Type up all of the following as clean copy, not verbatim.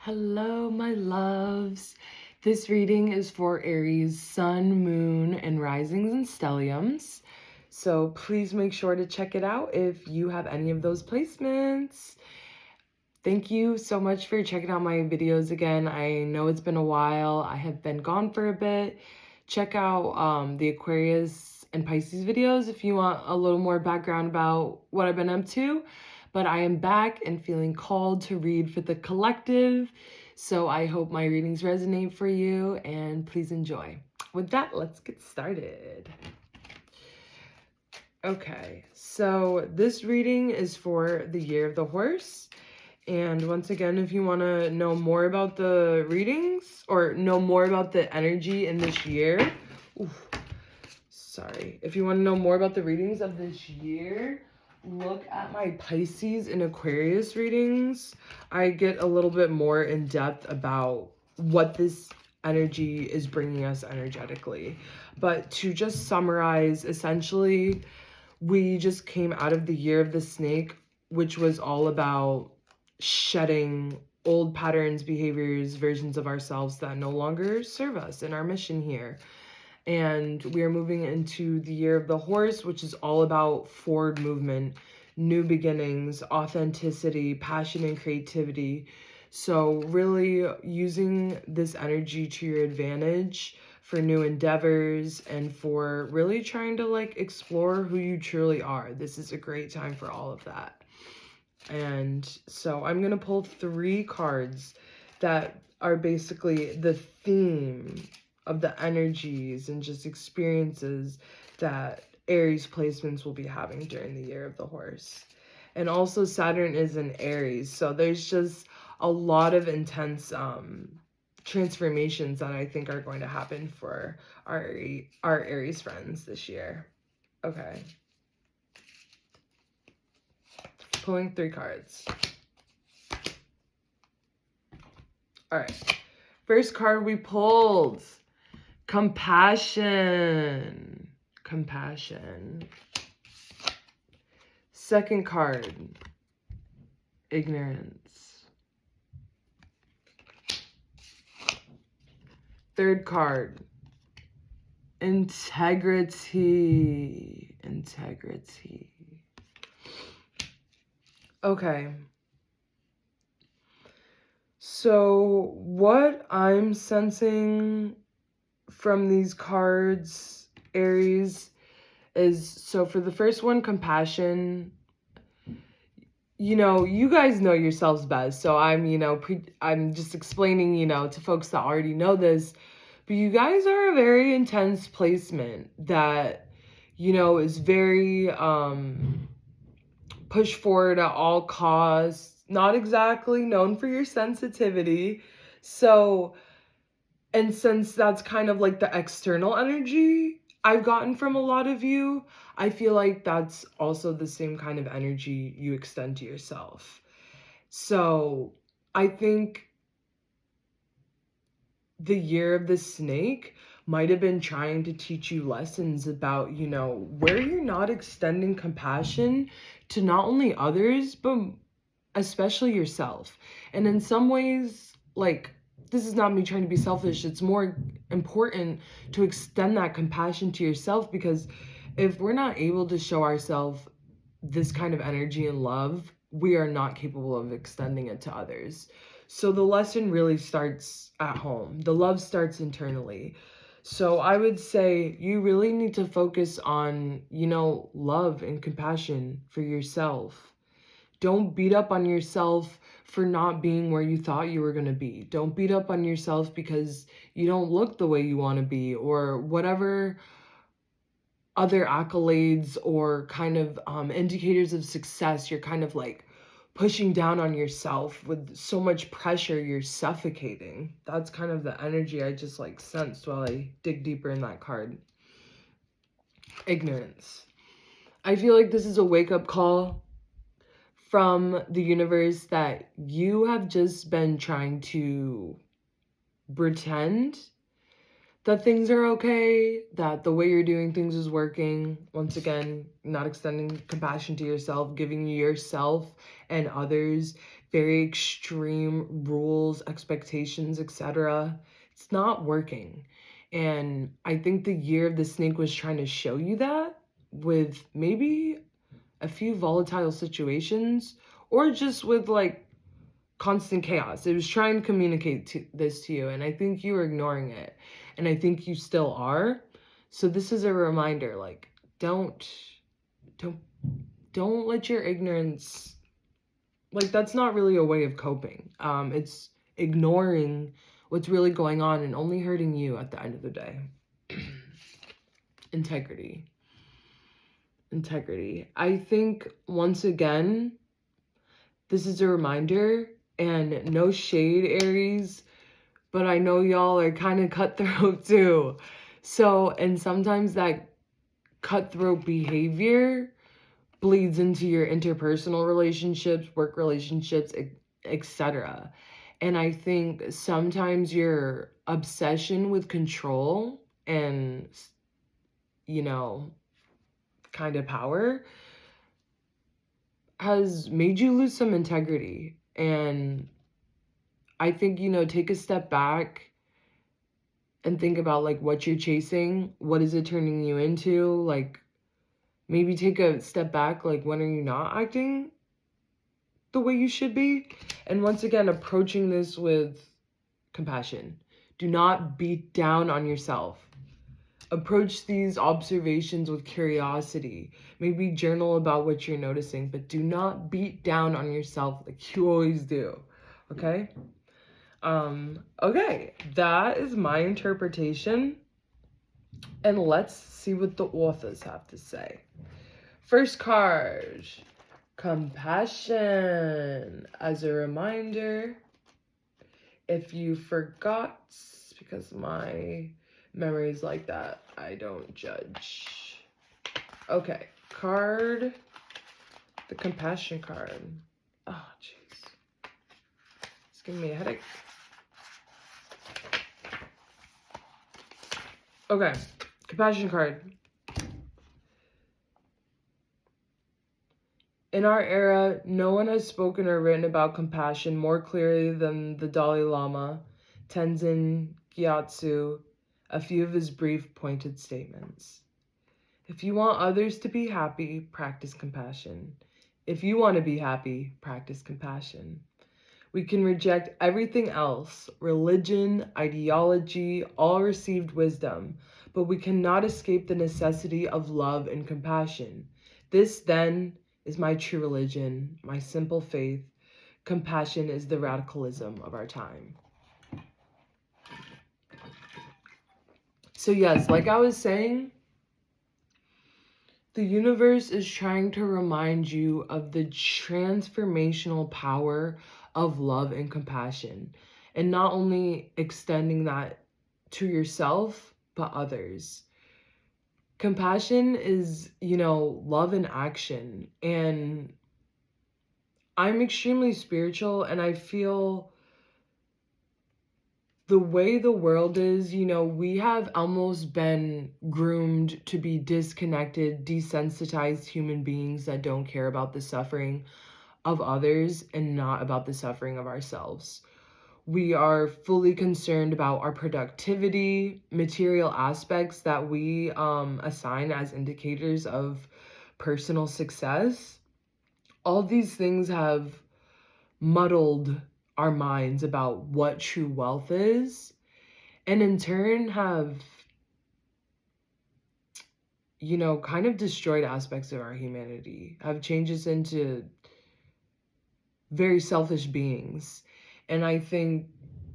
Hello, my loves. This reading is for Aries Sun, Moon, and Risings and Stelliums. So please make sure to check it out if you have any of those placements. Thank you so much for checking out my videos again. I know it's been a while. I have been gone for a bit. Check out the Aquarius and Pisces videos if you want a little more background about what I've been up to. But I am back and feeling called to read for the collective. So I hope my readings resonate for you and please enjoy. With that, let's get started. Okay, so this reading is for the year of the horse. And once again, if you want to know more about the readings or know more about the energy in this year, if you want to know more about the readings of this year, look at my Pisces and Aquarius readings. I get a little bit more in depth about what this energy is bringing us energetically. But to just summarize, essentially, we just came out of the year of the snake, which was all about shedding old patterns, behaviors, versions of ourselves that no longer serve us in our mission here. And we are moving into the year of the horse, which is all about forward movement, new beginnings, authenticity, passion, and creativity. So really using this energy to your advantage for new endeavors and for really trying to explore who you truly are. This is a great time for all of that. And so I'm going to pull 3 cards that are basically the theme of the energies and just experiences that Aries placements will be having during the year of the horse. And also Saturn is in Aries, so there's just a lot of intense transformations that I think are going to happen for our Aries friends this year. Okay. Pulling 3 cards. All right. First card we pulled. Compassion. Compassion. Second card. Ignorance. Third card. Integrity. Integrity. Okay. So what I'm sensing from these cards, Aries, is, so for the first one, compassion, you guys know yourselves best. So I'm, I'm just explaining, to folks that already know this, but you guys are a very intense placement that, is very, push forward at all costs, not exactly known for your sensitivity. So, and since that's kind of like the external energy I've gotten from a lot of you, I feel like that's also the same kind of energy you extend to yourself. So I think the year of the snake might have been trying to teach you lessons about, where you're not extending compassion to not only others, but especially yourself. And in some ways, this is not me trying to be selfish. It's more important to extend that compassion to yourself, because if we're not able to show ourselves this kind of energy and love, we are not capable of extending it to others. So the lesson really starts at home. The love starts internally. So I would say you really need to focus on, love and compassion for yourself. Don't beat up on yourself for not being where you thought you were going to be. Don't beat up on yourself because you don't look the way you want to be, or whatever other accolades or kind of indicators of success you're kind of pushing down on yourself with so much pressure you're suffocating. That's kind of the energy I just sensed while I dig deeper in that card. Ignorance. I feel like this is a wake-up call from the universe that you have just been trying to pretend that things are okay, that the way you're doing things is working. Once again, not extending compassion to yourself, giving yourself and others very extreme rules, expectations, etc. It's not working. And I think the year of the snake was trying to show you that with maybe a few volatile situations or just with like constant chaos. It was trying to communicate this to you, and I think you were ignoring it, and I think you still are. So this is a reminder, like, don't let your ignorance, like, that's not really a way of coping. It's ignoring what's really going on and only hurting you at the end of the day. Integrity. I think, once again, this is a reminder, and no shade, Aries, but I know y'all are kind of cutthroat too. So, and sometimes that cutthroat behavior bleeds into your interpersonal relationships, work relationships, etc. And I think sometimes your obsession with control and, you know, kind of power has made you lose some integrity. And I think, you know, take a step back and think about like what you're chasing. What is it turning you into? Like, maybe take a step back. Like, when are you not acting the way you should be? And once again, approaching this with compassion. Do not beat down on yourself. Approach these observations with curiosity. Maybe journal about what you're noticing, but do not beat down on yourself like you always do. Okay? Okay, that is my interpretation. And let's see what the authors have to say. First card, compassion. As a reminder, if you forgot, because my memory is like that, I don't judge. Okay, card, the compassion card. Oh, jeez. It's giving me a headache. Okay, compassion card. In our era, no one has spoken or written about compassion more clearly than the Dalai Lama, Tenzin Gyatso, a few of his brief, pointed statements. If you want others to be happy, practice compassion. If you want to be happy, practice compassion. We can reject everything else, religion, ideology, all received wisdom, but we cannot escape the necessity of love and compassion. This, then, is my true religion, my simple faith. Compassion is the radicalism of our time. So yes, like I was saying, the universe is trying to remind you of the transformational power of love and compassion, and not only extending that to yourself, but others. Compassion is, you know, love in action. And I'm extremely spiritual, and I feel the way the world is, you know, we have almost been groomed to be disconnected, desensitized human beings that don't care about the suffering of others and not about the suffering of ourselves. We are fully concerned about our productivity, material aspects that we assign as indicators of personal success. All these things have muddled our minds about what true wealth is, and in turn have, you know, kind of destroyed aspects of our humanity, have changed us into very selfish beings. And I think,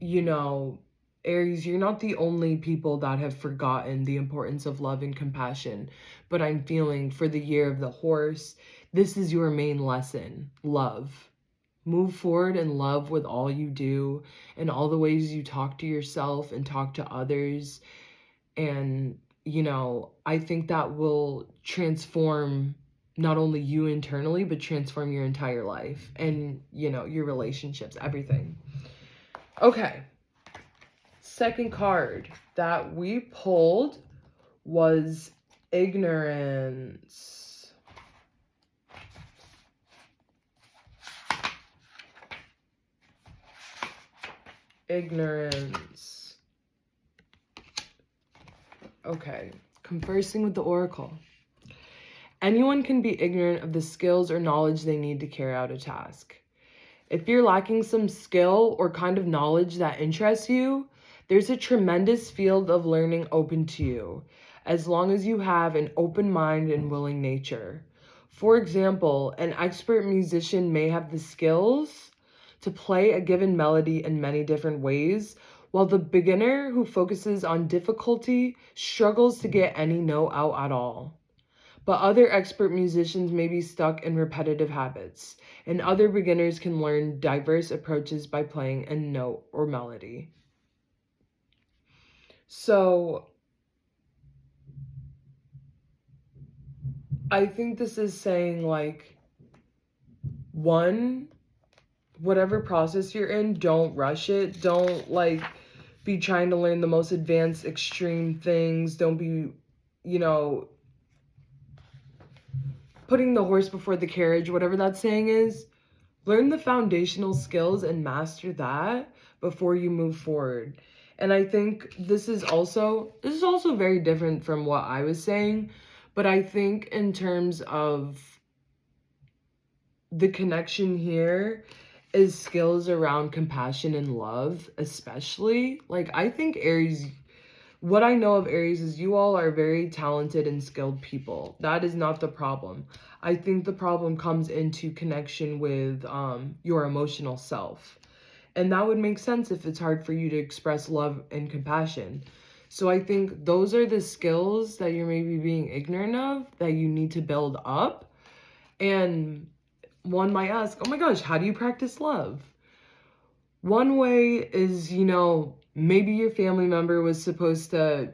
you know, Aries, you're not the only people that have forgotten the importance of love and compassion, but I'm feeling for the year of the horse, this is your main lesson: love. Move forward in love with all you do and all the ways you talk to yourself and talk to others. And, you know, I think that will transform not only you internally, but transform your entire life and, you know, your relationships, everything. Okay. Second card that we pulled was ignorance. Ignorance. Okay. Conversing with the oracle. Anyone can be ignorant of the skills or knowledge they need to carry out a task. If you're lacking some skill or kind of knowledge that interests you, there's a tremendous field of learning open to you, as long as you have an open mind and willing nature. For example, an expert musician may have the skills to play a given melody in many different ways, while the beginner who focuses on difficulty struggles to get any note out at all. But other expert musicians may be stuck in repetitive habits, and other beginners can learn diverse approaches by playing a note or melody. So, I think this is saying, like, one, whatever process you're in, don't rush it. Don't, like, be trying to learn the most advanced, extreme things. Don't be, putting the horse before the carriage, whatever that saying is. Learn the foundational skills and master that before you move forward. And I think this is also very different from what I was saying, but I think in terms of the connection here is skills around compassion and love, especially. Like, I think Aries, what I know of Aries is you all are very talented and skilled people. That is not the problem. I think the problem comes into connection with your emotional self. And that would make sense if it's hard for you to express love and compassion. So I think those are the skills that you're maybe being ignorant of that you need to build up. And one might ask, oh my gosh, how do you practice love? One way is, maybe your family member was supposed to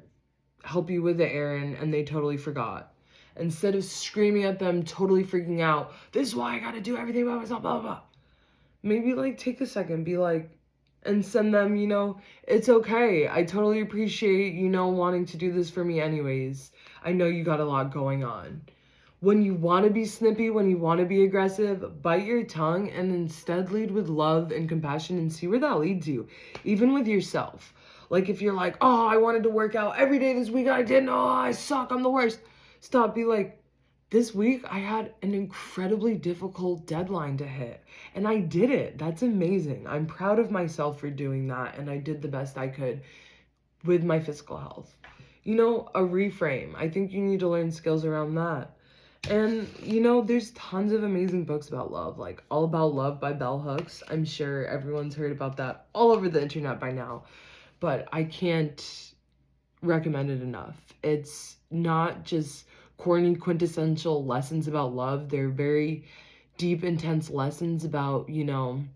help you with the errand and they totally forgot. Instead of screaming at them, totally freaking out, this is why I gotta do everything by myself, blah, blah, blah. Maybe, like, take a second, be like, and send them, it's okay. I totally appreciate, wanting to do this for me anyways. I know you got a lot going on. When you want to be snippy, when you want to be aggressive, bite your tongue and instead lead with love and compassion and see where that leads you, even with yourself. Like, if you're like, oh, I wanted to work out every day this week, I didn't, oh, I suck, I'm the worst. Stop, be like, this week I had an incredibly difficult deadline to hit and I did it. That's amazing. I'm proud of myself for doing that and I did the best I could with my physical health. A reframe. I think you need to learn skills around that. And, there's tons of amazing books about love, like All About Love by Bell Hooks. I'm sure everyone's heard about that all over the internet by now, but I can't recommend it enough. It's not just corny, quintessential lessons about love. They're very deep, intense lessons about, and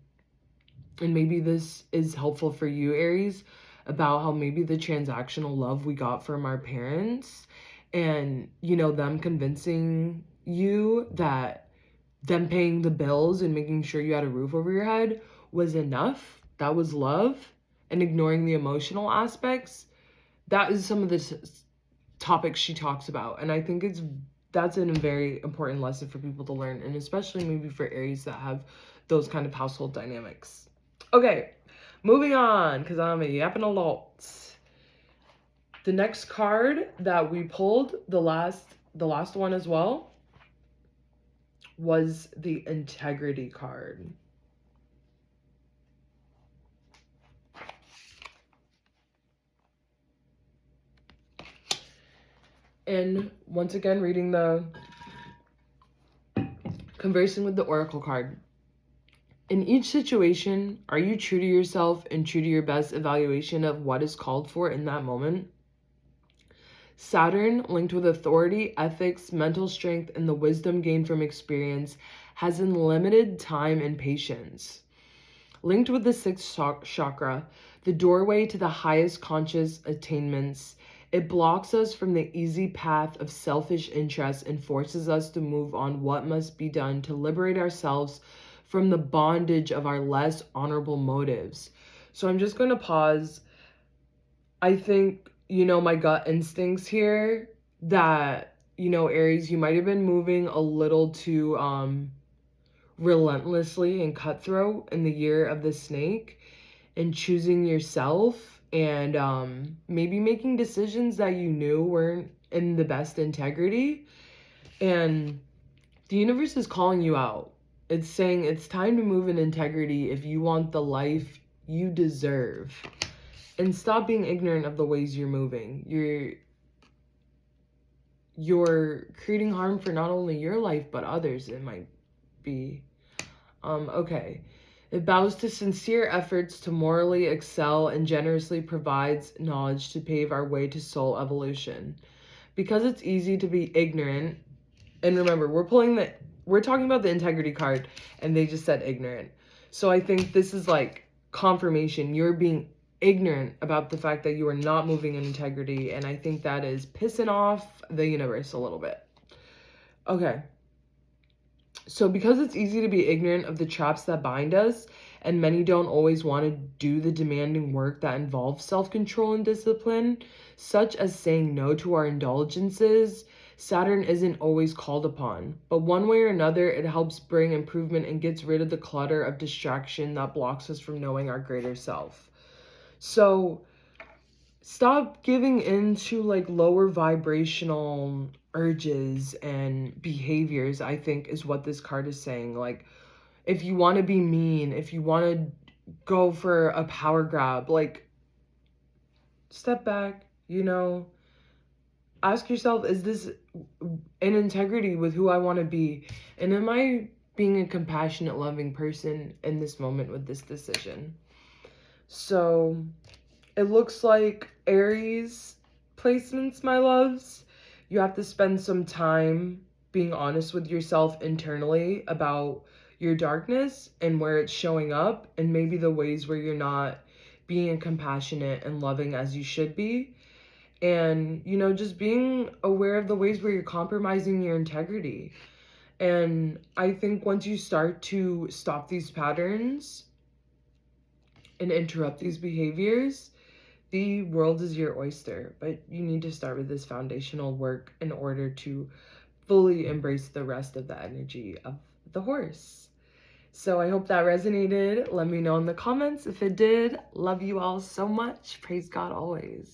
maybe this is helpful for you, Aries, about how maybe the transactional love we got from our parents and, them convincing you that them paying the bills and making sure you had a roof over your head was enough. That was love. And ignoring the emotional aspects. That is some of the topics she talks about. And I think that's a very important lesson for people to learn. And especially maybe for Aries that have those kind of household dynamics. Okay, moving on, because I'm yapping a lot. The next card that we pulled, the last one as well, was the Integrity card. And once again, reading the Conversing with the Oracle card. In each situation, are you true to yourself and true to your best evaluation of what is called for in that moment? Saturn, linked with authority, ethics, mental strength, and the wisdom gained from experience, has unlimited time and patience. Linked with the sixth chakra, the doorway to the highest conscious attainments, it blocks us from the easy path of selfish interest and forces us to move on what must be done to liberate ourselves from the bondage of our less honorable motives. So I'm just going to pause. I think, my gut instincts here that, Aries, you might have been moving a little too relentlessly and cutthroat in the year of the snake. and choosing yourself, and maybe making decisions that you knew weren't in the best integrity. And the universe is calling you out. It's saying it's time to move in integrity if you want the life you deserve. And stop being ignorant of the ways you're moving. You're creating harm for not only your life but others. It might be. Okay. It bows to sincere efforts to morally excel and generously provides knowledge to pave our way to soul evolution. Because it's easy to be ignorant, and remember, we're talking about the integrity card, and they just said ignorant. So I think this is like confirmation. You're being ignorant about the fact that you are not moving in integrity, and I think that is pissing off the universe a little bit. Okay. So because it's easy to be ignorant of the traps that bind us, and many don't always want to do the demanding work that involves self-control and discipline, such as saying no to our indulgences, Saturn isn't always called upon. But one way or another, it helps bring improvement and gets rid of the clutter of distraction that blocks us from knowing our greater self. So stop giving into like lower vibrational urges and behaviors, I think is what this card is saying. Like, if you want to be mean, if you want to go for a power grab, like, step back, ask yourself, is this in integrity with who I want to be? And am I being a compassionate, loving person in this moment with this decision? So it looks like Aries placements, my loves. You have to spend some time being honest with yourself internally about your darkness and where it's showing up, and maybe the ways where you're not being compassionate and loving as you should be. And, just being aware of the ways where you're compromising your integrity. And I think once you start to stop these patterns and interrupt these behaviors, the world is your oyster, but you need to start with this foundational work in order to fully embrace the rest of the energy of the horse. So I hope that resonated. Let me know in the comments if it did. Love you all so much. Praise God always.